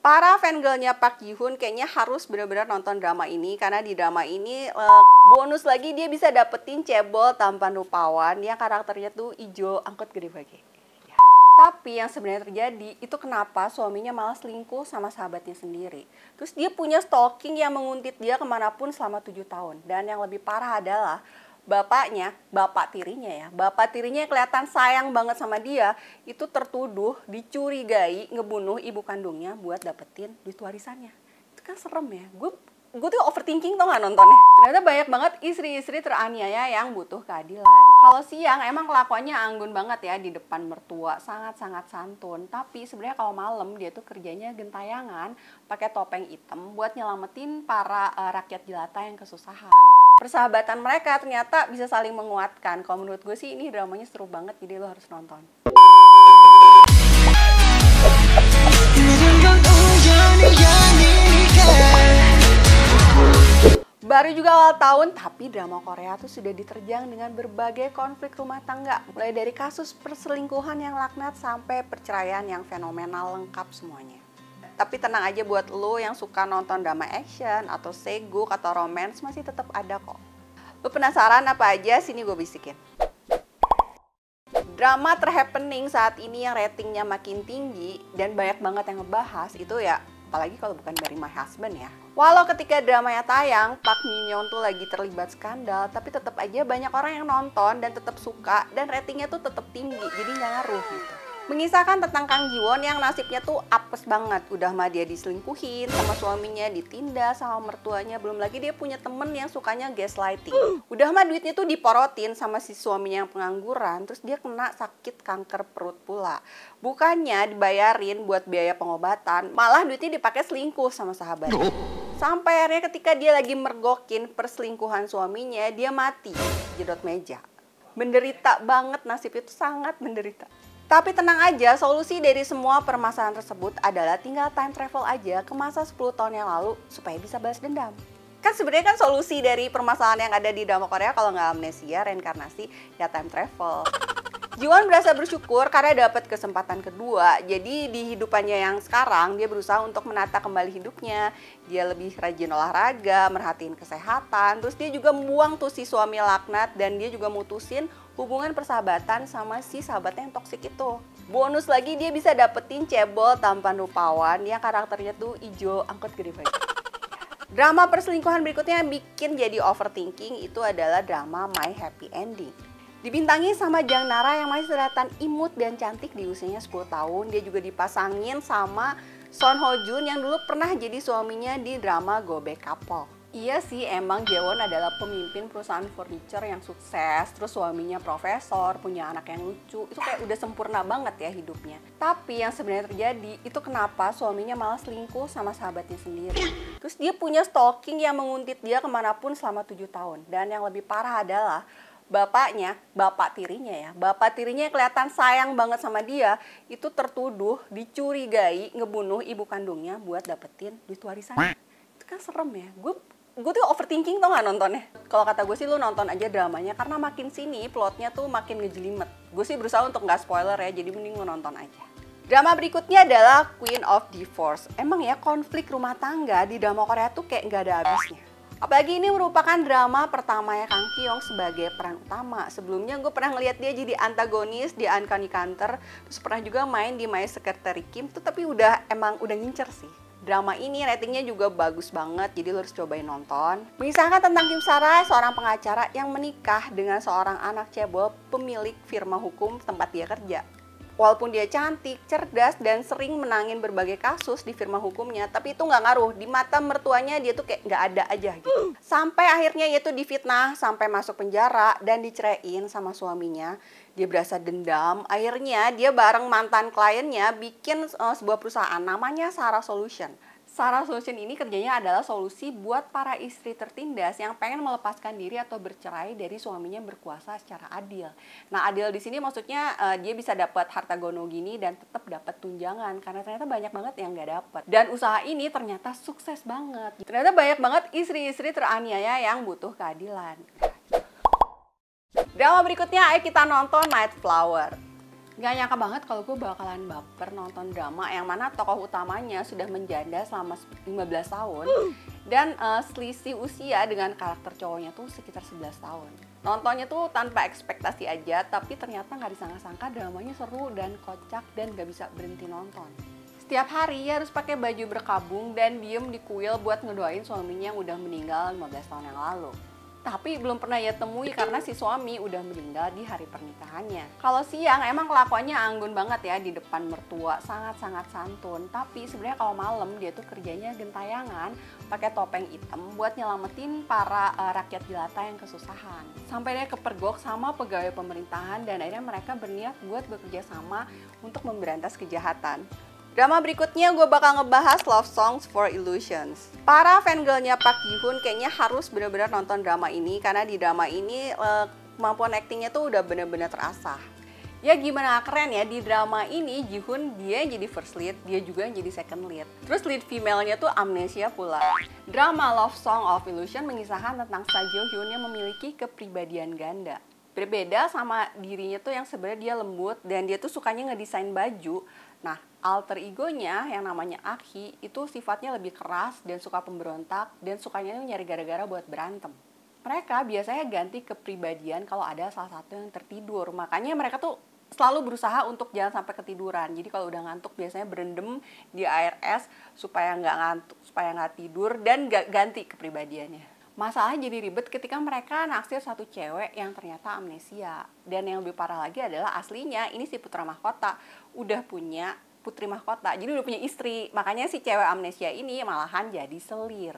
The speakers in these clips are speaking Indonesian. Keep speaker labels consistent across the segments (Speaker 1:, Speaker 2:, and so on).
Speaker 1: Para fangirlnya Park Ji Hoon kayaknya harus benar-benar nonton drama ini, karena di drama ini bonus lagi dia bisa dapetin cebol tampan rupawan yang karakternya tuh ijo angkot gede bage. Tapi yang sebenarnya terjadi itu kenapa suaminya malah selingkuh sama sahabatnya sendiri. Terus dia punya stalking yang menguntit dia kemanapun selama 7 tahun. Dan yang lebih parah adalah bapak tirinya yang kelihatan sayang banget sama dia, itu tertuduh dicurigai ngebunuh ibu kandungnya buat dapetin duit warisannya. Itu kan serem ya. Gue tuh overthinking tau gak nontonnya. Ternyata banyak banget istri-istri teraniaya yang butuh keadilan. Kalau siang emang kelakuannya anggun banget ya di depan mertua, sangat-sangat santun. Tapi sebenarnya kalau malam dia tuh kerjanya gentayangan, pakai topeng hitam buat nyelamatin para rakyat jelata yang kesusahan. Persahabatan mereka ternyata bisa saling menguatkan. Kalau menurut gue sih ini dramanya seru banget, jadi lo harus nonton. Baru juga awal tahun, tapi drama Korea tuh sudah diterjang dengan berbagai konflik rumah tangga. Mulai dari kasus perselingkuhan yang laknat sampai perceraian yang fenomenal, lengkap semuanya. Tapi tenang aja buat lo yang suka nonton drama action atau seguk atau romance, masih tetap ada kok. Lo penasaran apa aja? Sini gue bisikin. Drama terhappening saat ini yang ratingnya makin tinggi dan banyak banget yang ngebahas itu ya, apalagi kalau bukan dari My Husband ya. Walau ketika dramanya tayang, Park Min Young tuh lagi terlibat skandal, tapi tetap aja banyak orang yang nonton dan tetap suka dan ratingnya tuh tetap tinggi, jadi nggak ngaruh gitu. Mengisahkan tentang Kang Ji Won yang nasibnya tuh apes banget. Udah mah dia diselingkuhin sama suaminya, ditindas sama mertuanya. Belum lagi dia punya temen yang sukanya gaslighting. Udah mah duitnya tuh diporotin sama si suaminya yang pengangguran. Terus dia kena sakit kanker perut pula. Bukannya dibayarin buat biaya pengobatan, malah duitnya dipakai selingkuh sama sahabatnya. Sampai akhirnya ketika dia lagi mergokin perselingkuhan suaminya, dia mati jedot meja. Menderita banget, nasib itu sangat menderita. Tapi tenang aja, solusi dari semua permasalahan tersebut adalah tinggal time travel aja ke masa 10 tahun yang lalu supaya bisa balas dendam. Kan sebenarnya kan solusi dari permasalahan yang ada di drama Korea kalau nggak amnesia, reinkarnasi, ya time travel. Ji Won berasa bersyukur karena dapat kesempatan kedua. Jadi di hidupannya yang sekarang dia berusaha untuk menata kembali hidupnya. Dia lebih rajin olahraga, merhatiin kesehatan. Terus dia juga membuang tuh si suami laknat dan dia juga mutusin hubungan persahabatan sama si sahabatnya yang toksik itu. Bonus lagi dia bisa dapetin cebol tampan rupawan yang karakternya tuh ijo angkot gede banget. Drama perselingkuhan berikutnya yang bikin jadi overthinking itu adalah drama My Happy Ending. Dibintangi sama Jang Nara yang masih kelihatan imut dan cantik di usianya 10 tahun. Dia juga dipasangin sama Son Ho Jun yang dulu pernah jadi suaminya di drama Go Back Couple. Iya sih, emang Ji Won adalah pemimpin perusahaan furniture yang sukses. Terus suaminya profesor, punya anak yang lucu. Itu kayak udah sempurna banget ya hidupnya. Tapi yang sebenarnya terjadi itu kenapa suaminya malah selingkuh sama sahabatnya sendiri. Terus dia punya stalking yang menguntit dia kemanapun selama 7 tahun. Dan yang lebih parah adalah bapak tirinya yang kelihatan sayang banget sama dia, itu tertuduh dicurigai ngebunuh ibu kandungnya buat dapetin duit warisan. Itu kan serem ya. Gue tuh overthinking tau gak nontonnya. Kalau kata gue sih lu nonton aja dramanya, karena makin sini plotnya tuh makin ngejelimet. Gue sih berusaha untuk gak spoiler ya, jadi mending lu nonton aja. Drama berikutnya adalah Queen of Divorce. Emang ya konflik rumah tangga di drama Korea tuh kayak gak ada habisnya. Apalagi ini merupakan drama pertamanya Kang Ki Young sebagai peran utama. Sebelumnya gue pernah ngeliat dia jadi antagonis di Uncanny Counter. Terus pernah juga main di My Secretary Kim tuh, tapi udah ngincer sih. Drama ini ratingnya juga bagus banget, jadi lo harus cobain nonton. Mengisahkan tentang Kim Sara, seorang pengacara yang menikah dengan seorang anak cebol pemilik firma hukum tempat dia kerja. Walaupun dia cantik, cerdas, dan sering menangin berbagai kasus di firma hukumnya, tapi itu nggak ngaruh. Di mata mertuanya dia tuh kayak nggak ada aja gitu. Sampai akhirnya dia tuh difitnah, sampai masuk penjara, dan diceraiin sama suaminya. Dia berasa dendam, akhirnya dia bareng mantan kliennya bikin sebuah perusahaan namanya Sarah Solution. Sarah Solution ini kerjanya adalah solusi buat para istri tertindas yang pengen melepaskan diri atau bercerai dari suaminya berkuasa secara adil. Nah, adil di sini maksudnya dia bisa dapat harta gono gini dan tetap dapat tunjangan, karena ternyata banyak banget yang nggak dapat. Dan usaha ini ternyata sukses banget. Ternyata banyak banget istri-istri teraniaya yang butuh keadilan. Drama berikutnya, ayo kita nonton Night Flower. Gak nyangka banget kalau gue bakalan baper nonton drama yang mana tokoh utamanya sudah menjanda selama 15 tahun dan selisih usia dengan karakter cowoknya tuh sekitar 11 tahun. Nontonnya tuh tanpa ekspektasi aja, tapi ternyata gak disangka-sangka dramanya seru dan kocak dan gak bisa berhenti nonton. Setiap hari harus pakai baju berkabung dan diem di kuil buat ngedoain suaminya yang udah meninggal 15 tahun yang lalu. Tapi belum pernah ia temui karena si suami udah meninggal di hari pernikahannya. Kalau siang emang kelakuannya anggun banget ya di depan mertua, sangat-sangat santun. Tapi sebenarnya kalau malam dia tuh kerjanya gentayangan, pakai topeng hitam buat nyelamatin para rakyat jelata yang kesusahan. Sampai dia kepergok sama pegawai pemerintahan dan akhirnya mereka berniat buat bekerja sama untuk memberantas kejahatan. Drama berikutnya gue bakal ngebahas Love Songs for Illusions. Para fangirlnya Park Ji Hoon kayaknya harus benar-benar nonton drama ini karena di drama ini kemampuan aktingnya tuh udah benar-benar terasah. Ya gimana keren ya, di drama ini Ji Hoon dia yang jadi first lead, dia juga yang jadi second lead. Terus lead female-nya tuh amnesia pula. Drama Love Song of Illusion mengisahkan tentang Sa Jo Hyun yang memiliki kepribadian ganda. Berbeda sama dirinya tuh yang sebenarnya dia lembut dan dia tuh sukanya ngedesain baju. Nah, alter egonya yang namanya Akhi itu sifatnya lebih keras dan suka pemberontak dan sukanya nyari gara-gara buat berantem. Mereka biasanya ganti kepribadian kalau ada salah satu yang tertidur. Makanya mereka tuh selalu berusaha untuk jangan sampai ketiduran. Jadi kalau udah ngantuk biasanya berendam di air es supaya nggak ngantuk, supaya nggak tidur dan nggak ganti kepribadiannya. Masalahnya jadi ribet ketika mereka naksir satu cewek yang ternyata amnesia. Dan yang lebih parah lagi adalah aslinya ini si putra mahkota udah punya putri mahkota, jadi udah punya istri. Makanya si cewek amnesia ini malahan jadi selir.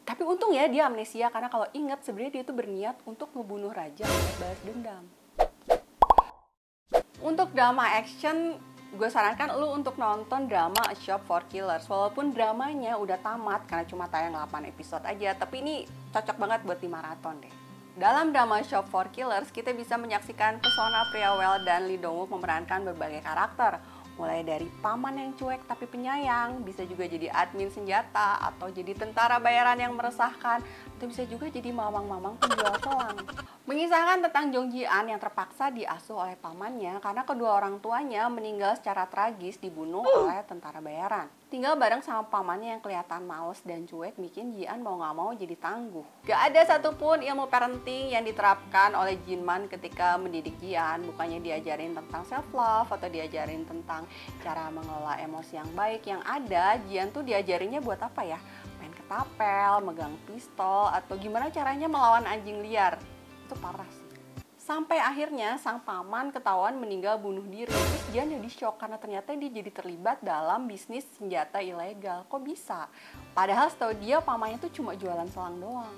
Speaker 1: Tapi untung ya dia amnesia karena kalau ingat sebenarnya dia tuh berniat untuk ngebunuh raja untuk balas dendam. Untuk drama action, gue sarankan lu untuk nonton drama A Shop for Killers. Walaupun dramanya udah tamat karena cuma tayang 8 episode aja, tapi ini cocok banget buat di maraton deh. Dalam drama Shop for Killers, kita bisa menyaksikan pesona Pria Well dan Lee Dong Wook memerankan berbagai karakter. Mulai dari paman yang cuek tapi penyayang, bisa juga jadi admin senjata, atau jadi tentara bayaran yang meresahkan, atau bisa juga jadi mamang-mamang penjual selang. Mengisahkan tentang Jong Ji An yang terpaksa diasuh oleh pamannya karena kedua orang tuanya meninggal secara tragis dibunuh oleh tentara bayaran. Tinggal bareng sama pamannya yang kelihatan males dan cuek bikin Ji An mau gak mau jadi tangguh. Gak ada satupun ilmu parenting yang diterapkan oleh Jin Man ketika mendidik Ji An. Bukannya diajarin tentang self love atau diajarin tentang cara mengelola emosi yang baik. Yang ada Ji An tuh diajarinnya buat apa ya? Main ketapel, megang pistol, atau gimana caranya melawan anjing liar. Itu parah sih. Sampai akhirnya sang paman ketahuan meninggal bunuh diri. Terus dia jadi shock karena ternyata dia jadi terlibat dalam bisnis senjata ilegal. Kok bisa? Padahal setahu dia pamannya tuh cuma jualan selang doang.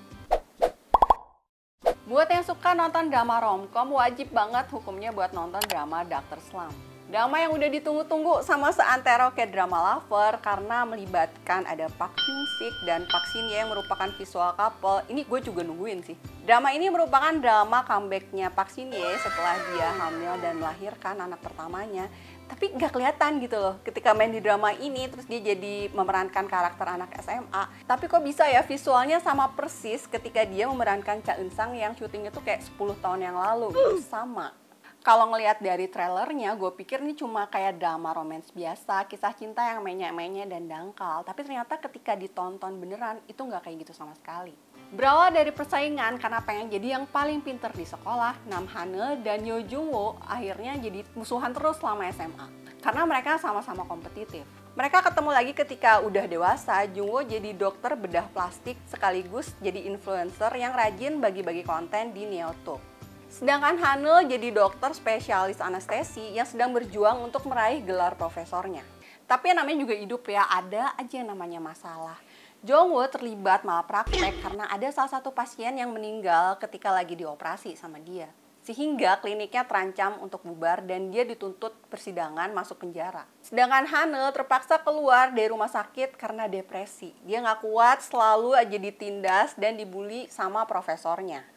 Speaker 1: Buat yang suka nonton drama romcom, wajib banget hukumnya buat nonton drama Dr. Slump. Drama yang udah ditunggu-tunggu sama seantero K-drama lover karena melibatkan ada Park Hyung Sik dan Park Shin Ye yang merupakan visual couple. Ini gue juga nungguin sih. Drama ini merupakan drama comebacknya Park Shin Ye setelah dia hamil dan melahirkan anak pertamanya. Tapi nggak kelihatan gitu loh ketika main di drama ini, terus dia jadi memerankan karakter anak SMA. Tapi kok bisa ya visualnya sama persis ketika dia memerankan Cha Eun Sang yang syutingnya tuh kayak 10 tahun yang lalu gitu, sama. Kalau ngelihat dari trailernya, gue pikir ini cuma kayak drama romance biasa, kisah cinta yang menyek-menyek dan dangkal. Tapi ternyata ketika ditonton beneran, itu nggak kayak gitu sama sekali. Berawal dari persaingan karena pengen jadi yang paling pinter di sekolah, Nam Han-eul dan Yo Jung-woo akhirnya jadi musuhan terus selama SMA. Karena mereka sama-sama kompetitif. Mereka ketemu lagi ketika udah dewasa, Jung-woo jadi dokter bedah plastik sekaligus jadi influencer yang rajin bagi-bagi konten di Neotube. Sedangkan Han-eul jadi dokter spesialis anestesi yang sedang berjuang untuk meraih gelar profesornya. Tapi yang namanya juga hidup ya, ada aja yang namanya masalah. Jung-woo terlibat malpraktek karena ada salah satu pasien yang meninggal ketika lagi dioperasi sama dia. Sehingga kliniknya terancam untuk bubar dan dia dituntut persidangan masuk penjara. Sedangkan Han-eul terpaksa keluar dari rumah sakit karena depresi. Dia nggak kuat, selalu aja ditindas dan dibully sama profesornya.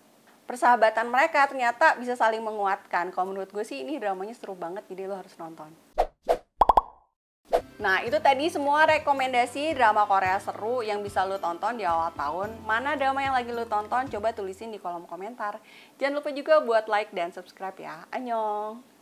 Speaker 1: Persahabatan mereka ternyata bisa saling menguatkan. Kalau menurut gue sih ini dramanya seru banget, jadi lo harus nonton. Nah, itu tadi semua rekomendasi drama Korea seru yang bisa lo tonton di awal tahun. Mana drama yang lagi lo tonton? Coba tulisin di kolom komentar. Jangan lupa juga buat like dan subscribe ya. Annyeong!